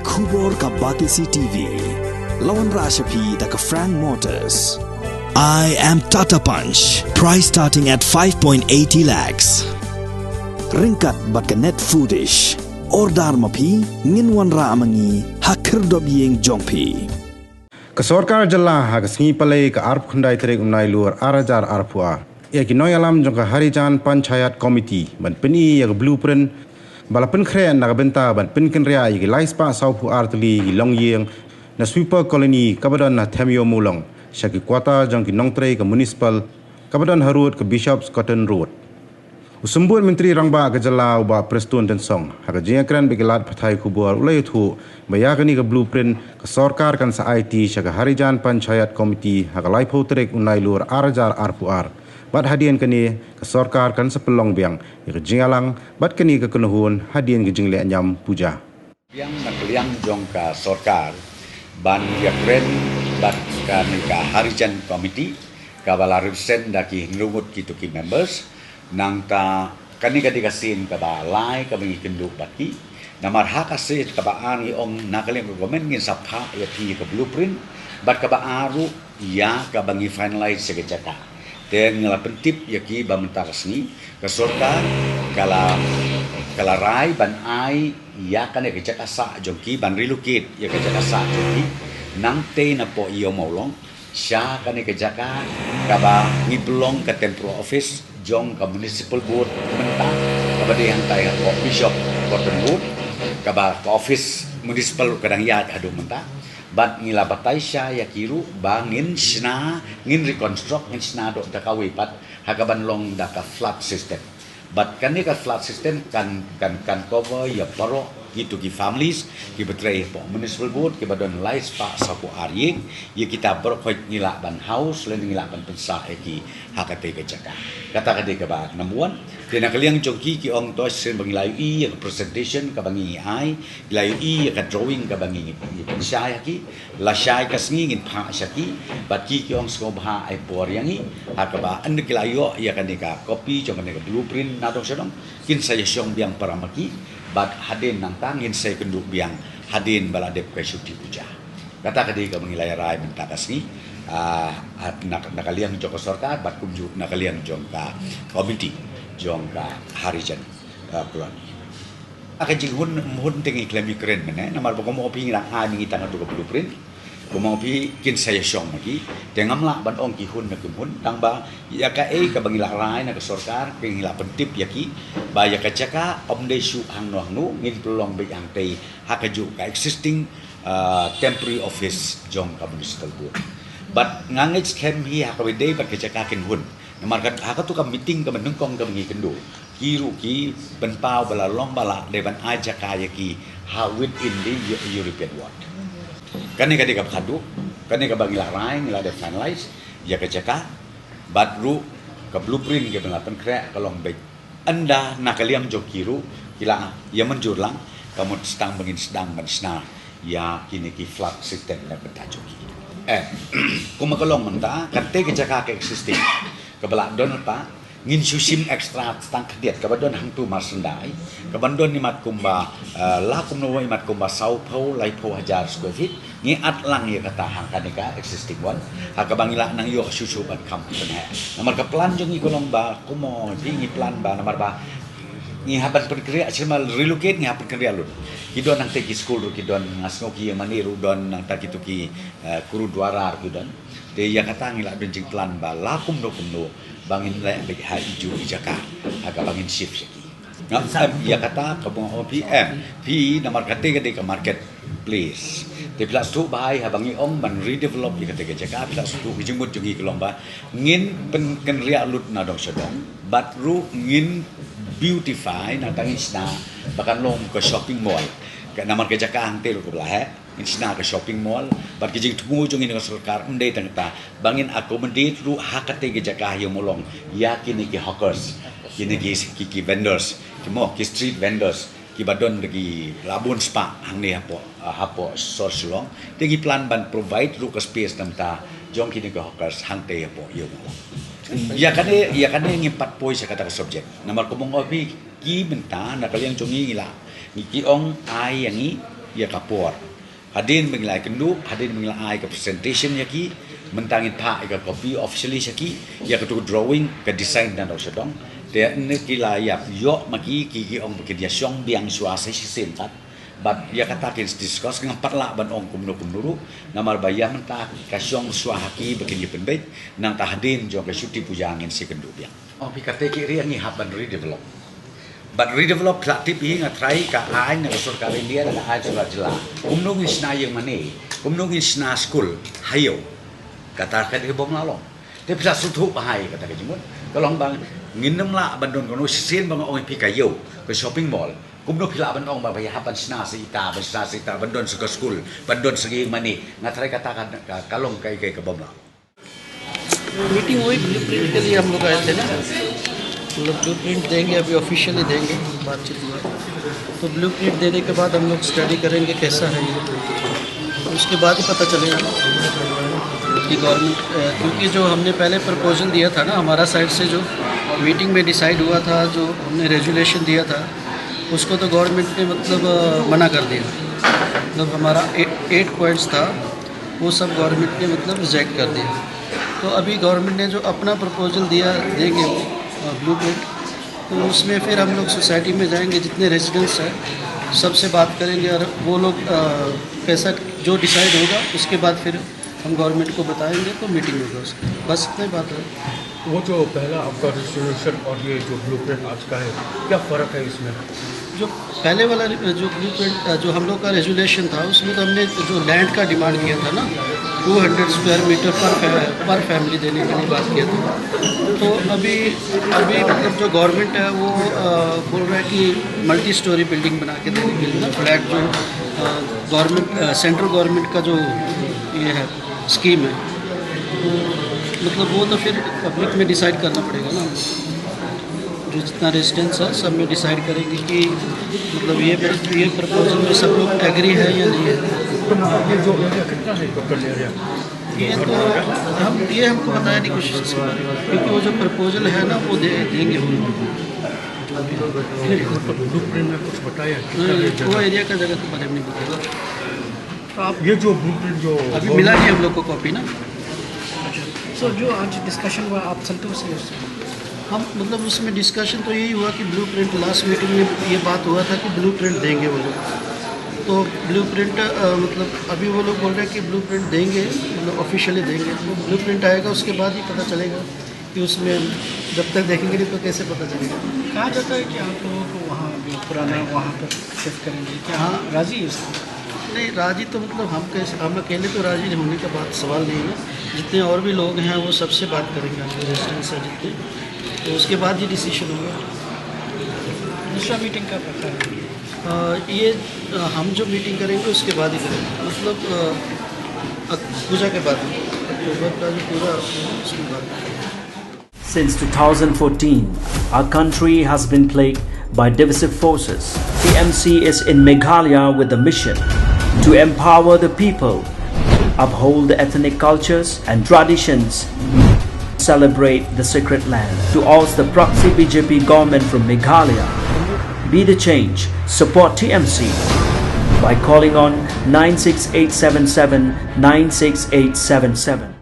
Kubor ka Batisi TV. Lawan Rashapi da ka Frank Motors. I am Tata Punch. Price starting at 5.80 lakhs. Ringkat bat ka net foodish. Ordar mapi nginwan ra amangi hakir dob yeng jongpi. Kesorkar jela hak sengi palai ke arp kundai terik unai luar arajar arpua. Ia kinoi alam jongka Harijan Panchayat Committee ban peni ya blueprint balapan kren nak benta ban pen kenria ya laispa saupu artli long yeng na sweeper colony kabadan na Thamio Mulong syaki kuata jongki nongtrei ke municipal kabadan Harut ke Bishops Cotton Road. Usembut Menteri Rangba ke jela uba Prestun dan Song hak jengkran begilat patai kubur ulai tu bayakani ke blueprint ke sorkar kan sa IT syaki Harijan Panchayat Committee hak laipo terik unai luar arajar arpuar. Bat hadian kini ke sorkar kan sepelong biang ya ke jingalang bat kini ke kenuhun hadian ke jingle nyam puja biang nak liang jong ka sorkar ban ya kren bat kan ka Harijan Committee ka bala represent daki ngrungut kitu ki members nang ta kani ka dikasin ka ba lai ka bangi kendu baki namar hak ase ka ba ani ong nakaliang government ngin sapha ya pi ka blueprint bat ka ba aru ya ka bangi finalize se jaka dan ngelapan tip yaki bamenta kesni ke sorkar kala rai ban ai ya kan ya kejak asa jongki ban relocate ya kejak asa jongki nang te na po iyo maulong sya kan ya kejak kaba ngibelong ke temporal office jong ke municipal board menta kaba de yang tay ko bishop cotton road kaba ke office municipal kadang ya adu menta bat ngila batai sya ya kiru bangin sna ngin reconstruct ngin sna do da kawi pat hagaban long da ka flood system bat kan ni ka flood system kan cover ya paro gitu ki families ki betray po municipal board ki badon lais pa sapu arying ya kita berkhoi ngila ban house len ngila ban pensa ki hakate ke jaka kata kade ke ba namuan kena kaliang jongki ki ong to sen bangilayu ya presentation ka bangi ai layu ya ka drawing ka bangi pensa ya ki la syai ka sngi ngin pha syaki bat ki ong sko bha ai por yangi hakaba an kilayo ya kan ka copy jong kan ka blueprint na dong sedong kin saya syong biang paramaki bat hadin nang tangin saya kenduk biang hadin baladep ke syuti puja kata kadi ka mengilai rai minta kasni nakaliang jong sorkar bat kunju nakaliang jong ka komiti jong ka Harijan pulan akan jing hun tingi klemi keren mene namar bokomo opi ngira ani tanga tu ka blueprint bomo opi kin saya syong lagi tengam la ban ong ki hun nak hun tang ba ya ka ka bangila rai na ka sorkar pengila pentip yaki ba ya ka jaka omde shu hang no hanu ngin pelong be yang tei hakaju ka existing temporary office jong ka municipal board but ngangit kem hi ha ka day ba ka jaka kin hun namar ka ha tu ka meeting ka menengkong ka ngi kendo kiru ki ben pau bala long bala de ban aja ka yaki how within the European world kani kadi ka khadu kani ka bangila rai ngila de finalize ya ka jaka batru ka blueprint ke belapan kre kalong be anda nakaliam jokiru kila ya menjur lang kamu sedang bangin sedang mansna ya kini ki flood system na betajoki kuma kalong menta kate ke jaka ke existing ka belak don pa ngin susim ekstra tang kediat ka badon hang tu marsendai ka bandon ni mat kumba la kumno mat kumba sau pau lai pau hajar square feet ngi at lang ya kata hang kanika existing one ha ka bangila nang yo susu ban kam pen namar ka plan jong i kolong ba kumo ngi plan ba namar ba ngi haban perkria cuma relocate ngi haban kerja lu kidon nang teki school ru kidon ngasngoki yang maniru don nang ta kitu ki kuru duara kidon de ya kata ngi la don jing plan ba la kumno bangin lai bagi haju di Jakarta agak bangin shift syaki ya kata kabung OPM P namar kate ke market place de plus tu bahai habangi ong ban redevelop di kate ke Jakarta plus tu jemut jungi kelomba ngin pen ken ria lut na dong sedong but ru ngin beautify na tangisna bahkan long ke shopping mall ke namar ke Jakarta hang telu ko belah insna ke shopping mall bat kijing tumu jong ini sarkar undai tangta bangin accommodate ru hakate ke Jakarta yang molong yakin ki hawkers kini ki vendors kimo ki street vendors ki badon lagi labun spa hang ni hapo source long tegi plan ban provide ru ke space tangta jong kini ke hawkers hang te hapo yo ya kane ngipat poi sa kata subject namar ko mong obi ki benta nakaliang jongi ila ki ong ai yangi ya kapor hadin menglai kendu hadin menglai ke presentation yaki mentangin tha ke copy officially saki ya ke drawing ke design dan sedong dia ne kila ya yo maki ki ong ke dia syong biang suasa sisin tat bat ya kata kins discuss ngampat la ban ong kumnu namar bayam mentah ka syong suahaki bikin penbait nang tahdin jo ke syuti puja angin si kendu biang oh pi kate ki ri ngi haban redevelop but redevelop platip hi ngatrai ka ain na surkar India dan ain jela kumnu isna yang mane kumnu isna school hayo kata kan bom lalong te pisa sutu bahai kata ke jimun kalong bang nginnem la bandon kono sin bang ong pi kayo ke shopping mall kumnu pila ban ong ba hapan sna sita bandon suka school bandon segi mane ngatrai kata kan kalong kai ke bom la meeting हुई ब्लूप्रिंट के लिए हम लोग आए थे ना मतलब ब्लूप्रिंट देंगे अभी ऑफिशियली देंगे बातचीत हुआ तो ब्लूप्रिंट देने के बाद हम लोग स्टडी करेंगे कैसा है ये उसके बाद ही पता चलेगा कि गवर्नमेंट क्योंकि जो हमने पहले प्रपोजल दिया था ना हमारा साइड से जो मीटिंग में डिसाइड हुआ था जो हमने रेजुलेशन दिया था उसको तो गवर्नमेंट ने मतलब मना कर दिया मतलब हमारा 8 पॉइंट्स था वो सब गवर्नमेंट ने मतलब रिजेक्ट कर दिया तो अभी गवर्नमेंट ने जो अपना प्रपोजल दिया देंगे ब्लूप्रिंट तो उसमें फिर हम लोग सोसाइटी में जाएंगे जितने रेजिडेंट्स हैं सबसे बात करेंगे और वो लोग कैसा जो डिसाइड होगा उसके बाद फिर हम गवर्नमेंट को बताएंगे तो मीटिंग होगा उसकी बस इतनी बात है वो जो पहला आपका रेजोल्यूशन और ये जो ब्लूप्रिंट आज का है क्या फ़र्क है इसमें जो पहले वाला जो ब्लूप्रिंट जो हम लोग का रेजुलेशन था उसमें तो हमने जो लैंड का डिमांड किया था ना 200 स्क्वायर मीटर पर फैमिली देने के लिए बात किया था तो अभी मतलब जो गवर्नमेंट है वो बोल रहा है कि मल्टी स्टोरी बिल्डिंग बना के देने के लिए ना फ्लैट जो गवर्नमेंट सेंट्रल गवर्नमेंट का जो ये है स्कीम है तो मतलब वो तो फिर पब्लिक में डिसाइड करना पड़ेगा ना जो जितना रेजिडेंस है सब में डिसाइड करेंगे कि मतलब ये प्रपोजल में सब लोग एग्री है या नहीं है ये जो एरिया कितना है टोटल एरिया ये तो हमको बताया नहीं कुछ इसके बारे में क्योंकि वो जो प्रपोजल है ना वो देंगे वो ब्लूप्रिंट में कुछ बताया वो एरिया का जगह के बारे में नहीं बताया तो आप ये जो ब्लूप्रिंट जो अभी मिला नहीं हम लोग को कॉपी ना सो जो आज डिस्कशन हुआ आप संतोष हैं उससे हम मतलब उसमें डिस्कशन तो यही हुआ कि ब्लूप्रिंट लास्ट मीटिंग में ये बात हुआ था कि ब्लूप्रिंट देंगे वो लोग तो ब्लूप्रिंट मतलब अभी वो लोग बोल रहे हैं कि ब्लूप्रिंट देंगे मतलब ऑफिशियली देंगे तो ब्लूप्रिंट आएगा उसके बाद ही पता चलेगा कि उसमें जब तक देखेंगे नहीं तो कैसे पता चलेगा कहा जाता है कि आप लोगों को वहाँ जो पुराना वहाँ पर शिफ्ट करेंगे क्या हाँ राजी है इसमें नहीं राजी तो मतलब हम अकेले तो राजी होने का बात सवाल नहीं है जितने और भी लोग हैं वो सबसे बात करेंगे हमारे रेजिडेंट्स हैं जितने तो उसके बाद ही डिसीजन होगा दूसरा मीटिंग का पता है ये हम जो मीटिंग करेंगे उसके बाद ही करेंगे मतलब पूजा के बाद अक्टूबर का जो पूजा उसके बाद Since 2014, our country has been plagued by divisive forces. TMC is in Meghalaya with the mission to empower the people, uphold the ethnic cultures and traditions, celebrate the sacred land. To oust the proxy BJP government from Meghalaya, be the change, support TMC by calling on 96877 96877.